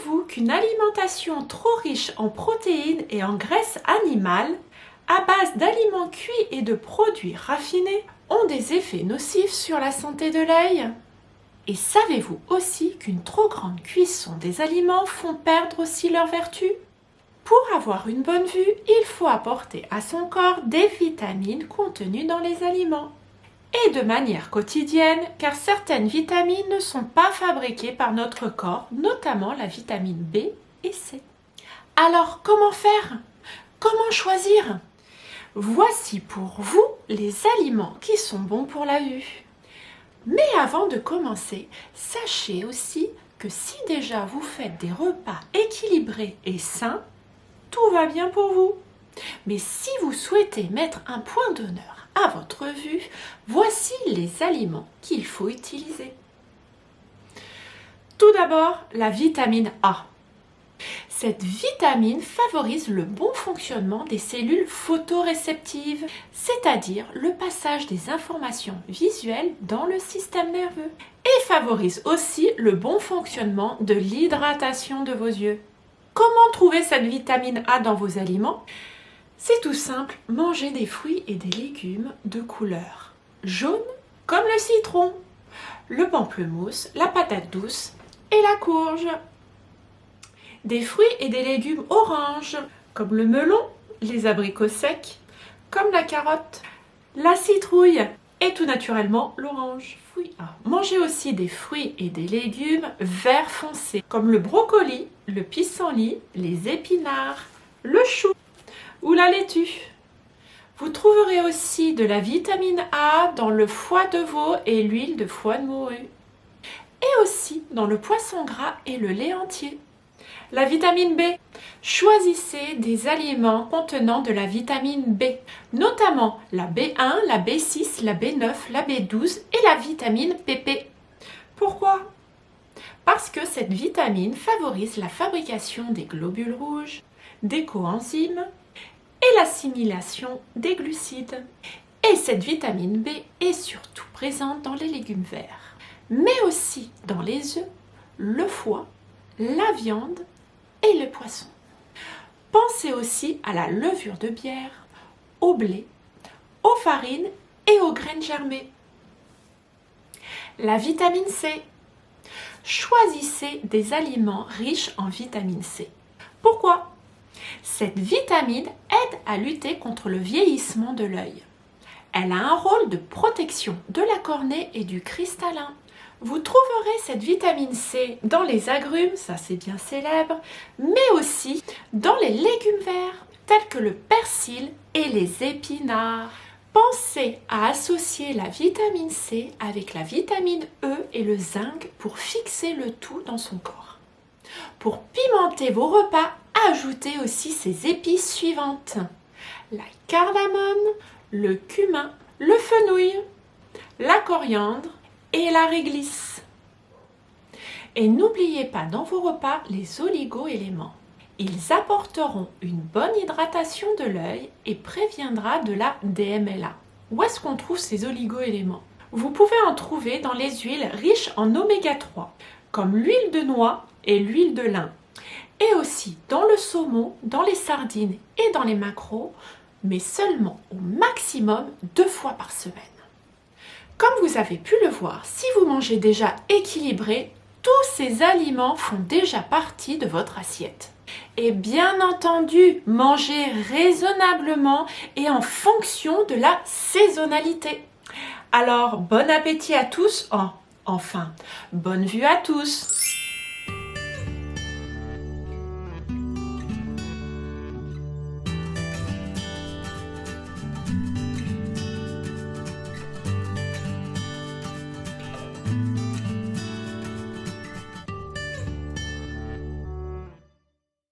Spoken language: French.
Saviez-vous qu'une alimentation trop riche en protéines et en graisses animales, à base d'aliments cuits et de produits raffinés, ont des effets nocifs sur la santé de l'œil? Et savez-vous aussi qu'une trop grande cuisson des aliments font perdre aussi leur vertu? Pour avoir une bonne vue, il faut apporter à son corps des vitamines contenues dans les aliments. Et de manière quotidienne, car certaines vitamines ne sont pas fabriquées par notre corps, notamment la vitamine B et C. Alors, comment faire? Comment choisir? Voici pour vous les aliments qui sont bons pour la vue. Mais avant de commencer, sachez aussi que si déjà vous faites des repas équilibrés et sains, tout va bien pour vous. Mais si vous souhaitez mettre un point d'honneur à votre vue, voici les aliments qu'il faut utiliser. Tout d'abord, la vitamine A. Cette vitamine favorise le bon fonctionnement des cellules photoréceptives, c'est-à-dire le passage des informations visuelles dans le système nerveux, et favorise aussi le bon fonctionnement de l'hydratation de vos yeux. Comment trouver cette vitamine A dans vos aliments? C'est tout simple, mangez des fruits et des légumes de couleur jaune comme le citron, le pamplemousse, la patate douce et la courge. Des fruits et des légumes orange comme le melon, les abricots secs, comme la carotte, la citrouille et tout naturellement l'orange. Mangez aussi des fruits et des légumes vert foncé comme le brocoli, le pissenlit, les épinards, le chou ou la laitue. Vous trouverez aussi de la vitamine A dans le foie de veau et l'huile de foie de morue. Et aussi dans le poisson gras et le lait entier. La vitamine B. Choisissez des aliments contenant de la vitamine B, notamment la B1, la B6, la B9, la B12 et la vitamine PP. Pourquoi? Parce que cette vitamine favorise la fabrication des globules rouges, des coenzymes et l'assimilation des glucides. Et cette vitamine B est surtout présente dans les légumes verts, mais aussi dans les œufs, le foie, la viande et le poisson. Pensez aussi à la levure de bière, au blé, aux farines et aux graines germées. La vitamine C. Choisissez des aliments riches en vitamine C. Pourquoi? Cette vitamine aide à lutter contre le vieillissement de l'œil. Elle a un rôle de protection de la cornée et du cristallin. Vous trouverez cette vitamine C dans les agrumes, ça c'est bien célèbre, mais aussi dans les légumes verts, tels que le persil et les épinards. Pensez à associer la vitamine C avec la vitamine E et le zinc pour fixer le tout dans son corps. Pour pimenter vos repas, ajoutez aussi ces épices suivantes: la cardamome, le cumin, le fenouil, la coriandre et la réglisse. Et n'oubliez pas dans vos repas les oligo-éléments. Ils apporteront une bonne hydratation de l'œil et préviendra de la DMLA. Où est-ce qu'on trouve ces oligo-éléments? Vous pouvez en trouver dans les huiles riches en oméga 3, comme l'huile de noix et l'huile de lin, et aussi dans le saumon, dans les sardines et dans les maquereaux, mais seulement au maximum 2 fois par semaine. Comme vous avez pu le voir, si vous mangez déjà équilibré, tous ces aliments font déjà partie de votre assiette. Et bien entendu, mangez raisonnablement et en fonction de la saisonnalité. Alors, bon appétit à tous, enfin, bonne vue à tous!